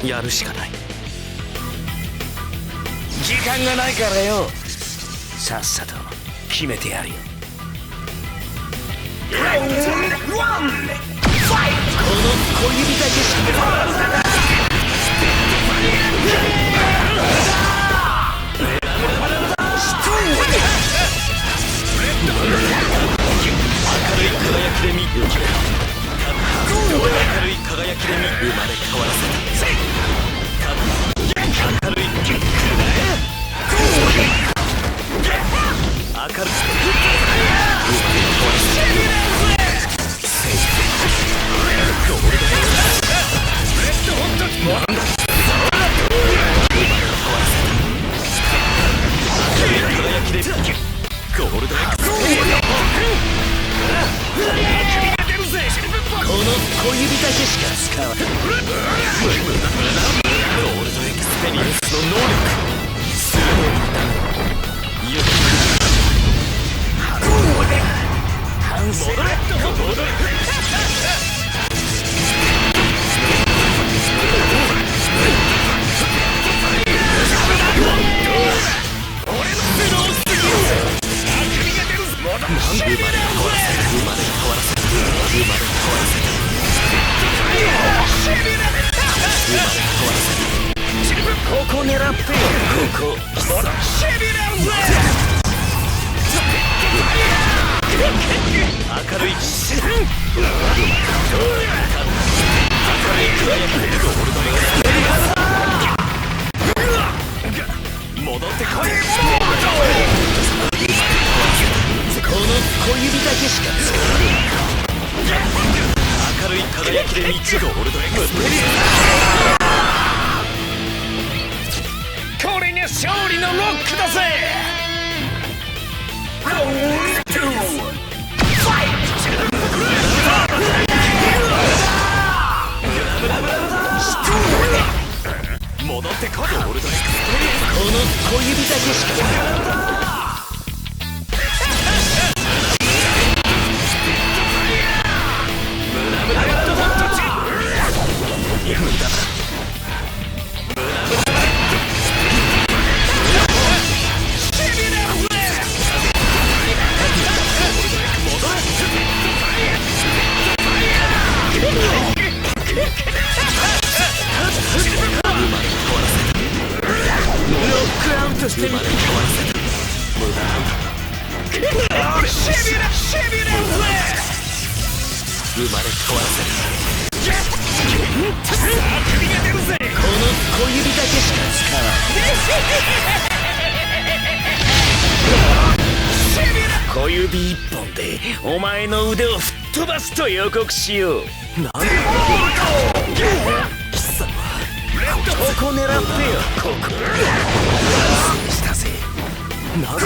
やるしかない。時間がないからよ。さっさと決めてやるよ。この小指だけしか明るい輝きで見生まれ変わらせた。明るい明るいこの小指だけしか使わない。ゴールドエクスペリエンスの能力すべてよく反省戻れここ狙ってよ。ここ明るい戻ってこい。この小指だけしか使わない。明るい輝きで道ゴールドエクスペリエンス。これが勝利のロックだぜ。戻ってこい。ゴールドエクスペリエンス。この小指だけしか使わない。小指一本でお前の腕を吹っ飛ばすと予告しよう。なんで貴様ここ狙ってよ。ここしたぜ。なんで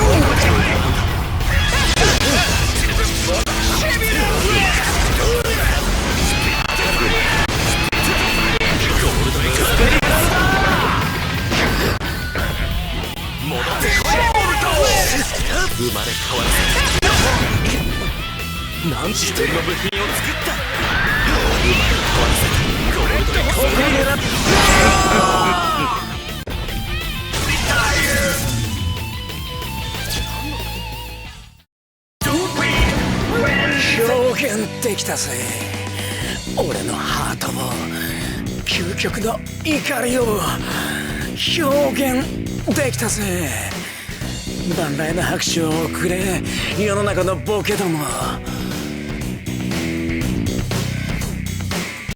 生まれ変わらせ何時点の部品を作った。生まれ変わらせゴールドエクスペリエンス。表現できたぜ。俺のハートを究極の怒りを表現できたぜ。万来の拍手をくれ世の中のボケども。